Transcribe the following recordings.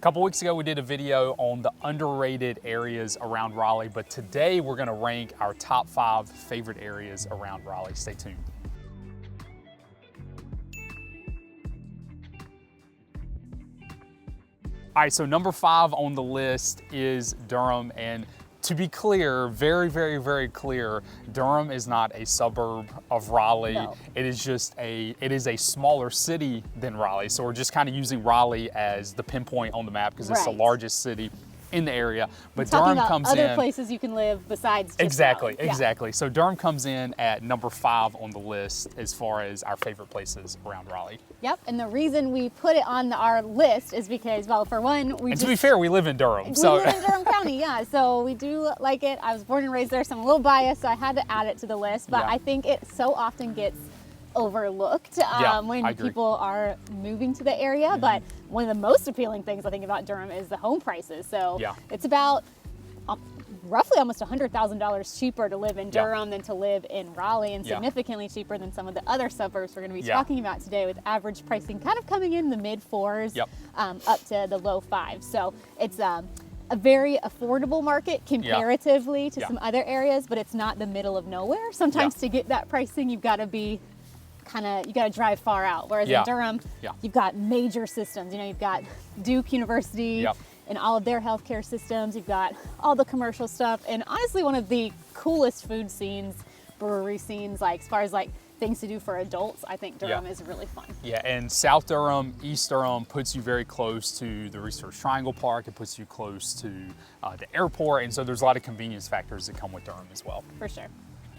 A couple weeks ago, we did a video on the underrated areas around Raleigh, but today we're gonna rank our top 5 favorite areas around Raleigh. Stay tuned. All right, so number 5 on the list is Durham, and to be clear, very clear, Durham is not a suburb of Raleigh. No. It is a smaller city than Raleigh. So we're just kind of using Raleigh as the pinpoint on the map because it's the Right. largest city in the area. But Talking Durham about comes other in. places you can live besides just Exactly, Raleigh. Yeah. exactly. So Durham comes in at number 5 on the list as far as our favorite places around Raleigh. Yep, and the reason we put it on our list is because, well, for one, And to be fair, we live in Durham. we So live in Durham County, yeah, so we do like it. I was born and raised there, so I'm a little biased, so I had to add it to the list, but Yeah. I think it so often gets overlooked when I agree. people are moving to the area. But one of the most appealing things I think about Durham is the home prices. So Yeah. it's about roughly almost $100,000 cheaper to live in Durham than to live in Raleigh, and Yeah. significantly cheaper than some of the other suburbs we're going to be Yeah. talking about today, with average pricing kind of coming in the mid 4s up to the low 5s. So it's a very affordable market comparatively to some other areas, but it's not the middle of nowhere. Sometimes to get that pricing, you've got to be you got to drive far out. Whereas in Durham, you've got major systems. You know, you've got Duke University and all of their healthcare systems. You've got all the commercial stuff, and honestly, one of the coolest food scenes, brewery scenes, like as far as like things to do for adults, I think Durham is really fun. Yeah, and South Durham, East Durham puts you very close to the Research Triangle Park. It puts you close to the airport, and so there's a lot of convenience factors that come with Durham as well. For sure.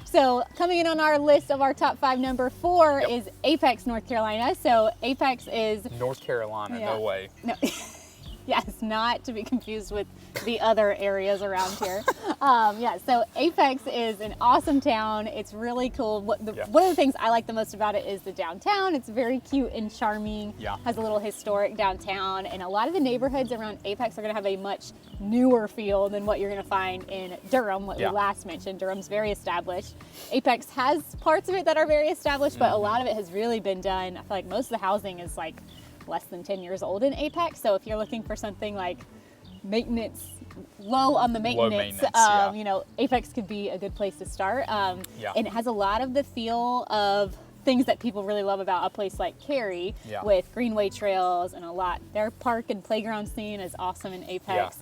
So coming in on our list of our top 5, number 4 is Apex, North Carolina. So Apex is North Carolina, no way. No. Yes, not to be confused with the other areas around here. So Apex is an awesome town. It's really cool. One of the things I like the most about it is the downtown. It's very cute and charming. Has a little historic downtown, and a lot of the neighborhoods around Apex are going to have a much newer feel than what you're going to find in Durham, what we last mentioned. Durham's very established. Apex has parts of it that are very established, but a lot of it has really been done. I feel like most of the housing is like less than 10 years old in Apex. So if you're looking for something like maintenance, low on the maintenance, you know, Apex could be a good place to start. And it has a lot of the feel of things that people really love about a place like Cary, with greenway trails and a lot. Their park and playground scene is awesome in Apex.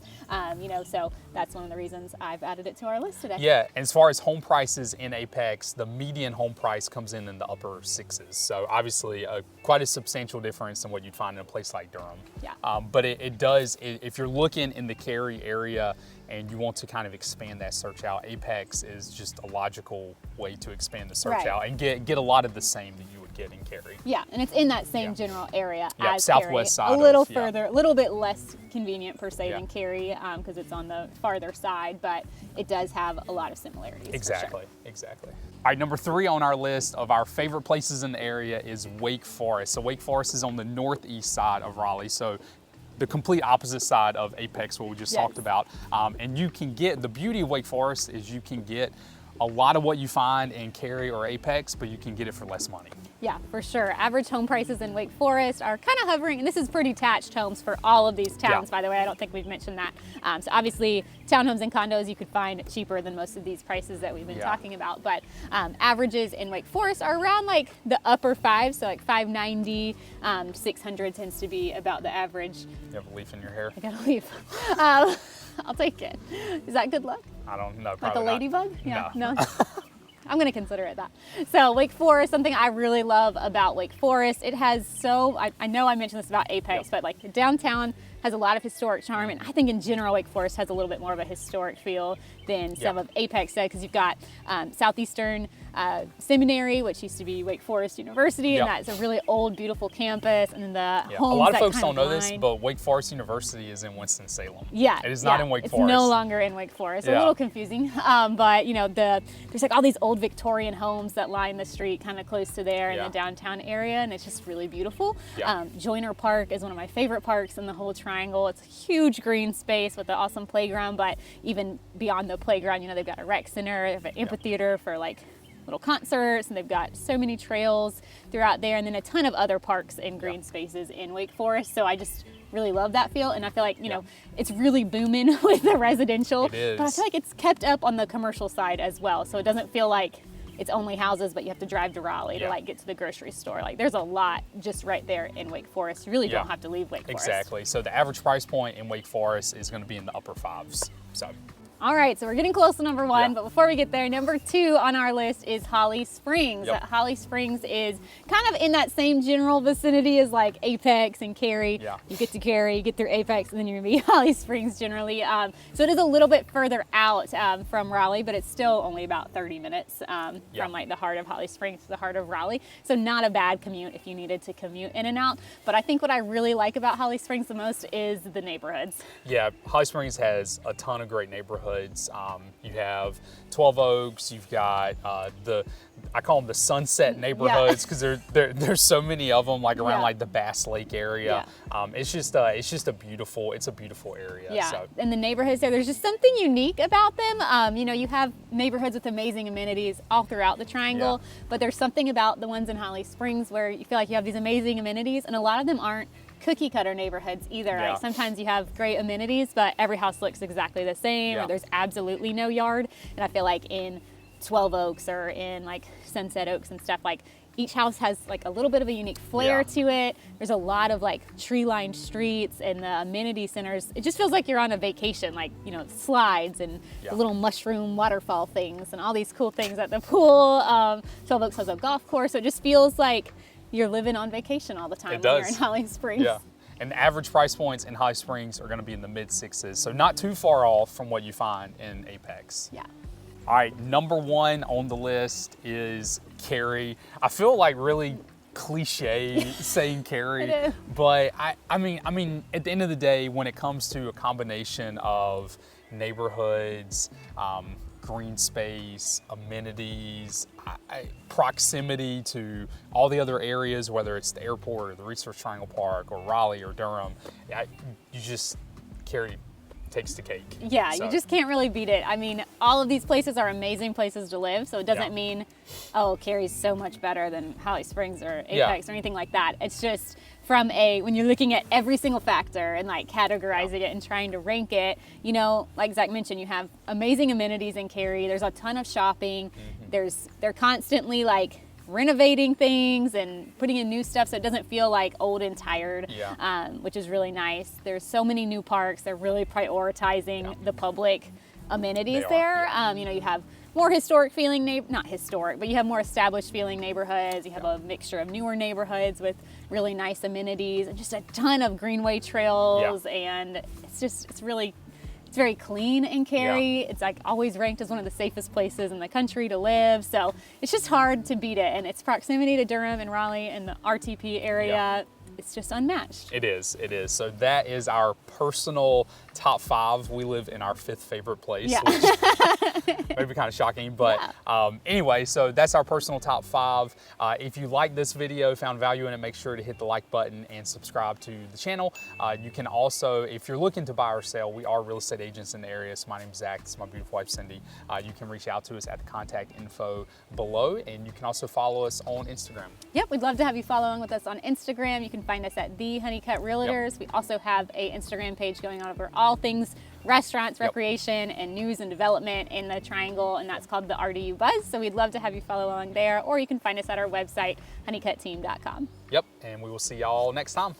You know, so that's one of the reasons I've added it to our list today. Yeah, and as far as home prices in Apex, the median home price comes in the upper 6s. So obviously quite a substantial difference than what you'd find in a place like Durham. But it does, if you're looking in the Cary area and you want to kind of expand that search out, Apex is just a logical way to expand the search out and get a lot to the same that you would get in Cary. Yeah, and it's in that same general area as southwest Cary. side. A little further, a little bit less convenient per se than Cary, because it's on the farther side, but it does have a lot of similarities. Exactly, exactly. All right, number 3 on our list of our favorite places in the area is Wake Forest. So Wake Forest is on the northeast side of Raleigh. So the complete opposite side of Apex, what we just talked about. And you can get, the beauty of Wake Forest is you can get a lot of what you find in Cary or Apex, but you can get it for less money. Yeah, for sure. Average home prices in Wake Forest are kind of hovering, and this is for detached homes for all of these towns, by the way. I don't think we've mentioned that. So obviously, townhomes and condos you could find cheaper than most of these prices that we've been talking about. But averages in Wake Forest are around like the upper 5s, so like 590, 600 tends to be about the average. You have a leaf in your hair? I got a leaf. I'll take it. Is that good luck? I don't know. Like a ladybug? Yeah. No. I'm going to consider it that. So Wake Forest, something I really love about Wake Forest, it has I know I mentioned this about Apex, but like the downtown has a lot of historic charm, and I think in general Wake Forest has a little bit more of a historic feel than some of Apex does, because you've got Southeastern Seminary, which used to be Wake Forest University, and that's a really old, beautiful campus, and then the homes. A lot of that folks kind don't know line. this, but Wake Forest University is in Winston-Salem. Yeah, it is not in Wake it's Forest. It's no longer in Wake Forest. A little confusing, but you know, there's like all these old Victorian homes that line the street, kind of close to there in the downtown area, and it's just really beautiful. Joyner Park is one of my favorite parks in the whole triangle. It's a huge green space with an awesome playground, but even beyond the playground, you know, they've got a rec center, they have an amphitheater for like little concerts, and they've got so many trails throughout there, and then a ton of other parks and green spaces in Wake Forest. So I just really love that feel. And I feel like, you know, it's really booming with the residential. It is. But I feel like it's kept up on the commercial side as well. So it doesn't feel like it's only houses, but you have to drive to Raleigh to like get to the grocery store. Like there's a lot just right there in Wake Forest. You really don't have to leave Wake Forest. Exactly. So the average price point in Wake Forest is going to be in the upper fives. So. All right, so we're getting close to number one, but before we get there, number two on our list is Holly Springs. Holly Springs is kind of in that same general vicinity as like Apex and Cary. You get to Cary, you get through Apex, and then you're gonna be Holly Springs generally. So it is a little bit further out from Raleigh, but it's still only about 30 minutes from like the heart of Holly Springs to the heart of Raleigh. So not a bad commute if you needed to commute in and out. But I think what I really like about Holly Springs the most is the neighborhoods. Yeah, Holly Springs has a ton of great neighborhoods. You have 12 Oaks, you've got I call them the sunset neighborhoods because there's so many of them, like around like the Bass Lake area. It's just a beautiful area. So. And the neighborhoods there's just something unique about them. You know, you have neighborhoods with amazing amenities all throughout the Triangle, but there's something about the ones in Holly Springs where you feel like you have these amazing amenities, and a lot of them aren't cookie cutter neighborhoods either. Like sometimes you have great amenities, but every house looks exactly the same, or there's absolutely no yard. And I feel like in 12 Oaks or in like Sunset Oaks and stuff, like each house has like a little bit of a unique flair to it. There's a lot of like tree-lined streets and the amenity centers. It just feels like you're on a vacation, like, you know, slides and the little mushroom waterfall things and all these cool things at the pool. 12 Oaks has a golf course, so it just feels like you're living on vacation all the time when you're in Holly Springs. Yeah, and the average price points in Holly Springs are going to be in the mid-6s, so not too far off from what you find in Apex. Yeah. All right, number one on the list is Cary. I feel like really cliche saying Cary, but I mean, at the end of the day, when it comes to a combination of neighborhoods, green space, amenities, proximity to all the other areas, whether it's the airport or the Research Triangle Park or Raleigh or Durham, Cary takes the cake. Yeah, so. You just can't really beat it. I mean, all of these places are amazing places to live, so it doesn't mean, oh, Cary's so much better than Holly Springs or Apex or anything like that. It's just from when you're looking at every single factor and like categorizing it and trying to rank it, you know, like Zach mentioned, you have amazing amenities in Cary. There's a ton of shopping. They're constantly like renovating things and putting in new stuff so it doesn't feel like old and tired, which is really nice. There's so many new parks. They're really prioritizing the public amenities there. You know, you have more historic feeling, not historic, but you have more established feeling neighborhoods. You have a mixture of newer neighborhoods with really nice amenities and just a ton of greenway trails. And it's very clean in Cary. It's like always ranked as one of the safest places in the country to live. So it's just hard to beat it. And its proximity to Durham and Raleigh and the RTP area, it's just unmatched. It is. So that is our personal top 5. We live in our 5th favorite place, which may be kind of shocking, but anyway, so that's our personal top 5. If you like this video, found value in it, make sure to hit the like button and subscribe to the channel. You can also, if you're looking to buy or sell, we are real estate agents in the area. So my name's Zach, this is my beautiful wife Cindy. You can reach out to us at the contact info below, and you can also follow us on Instagram. Yep, we'd love to have you following with us on Instagram. You can find us at the Honeycutt Realtors. We also have a Instagram page going on over all things restaurants, recreation, and news and development in the Triangle, and that's called the RDU Buzz. So we'd love to have you follow along there, or you can find us at our website, honeycutteam.com. Yep, and we will see y'all next time.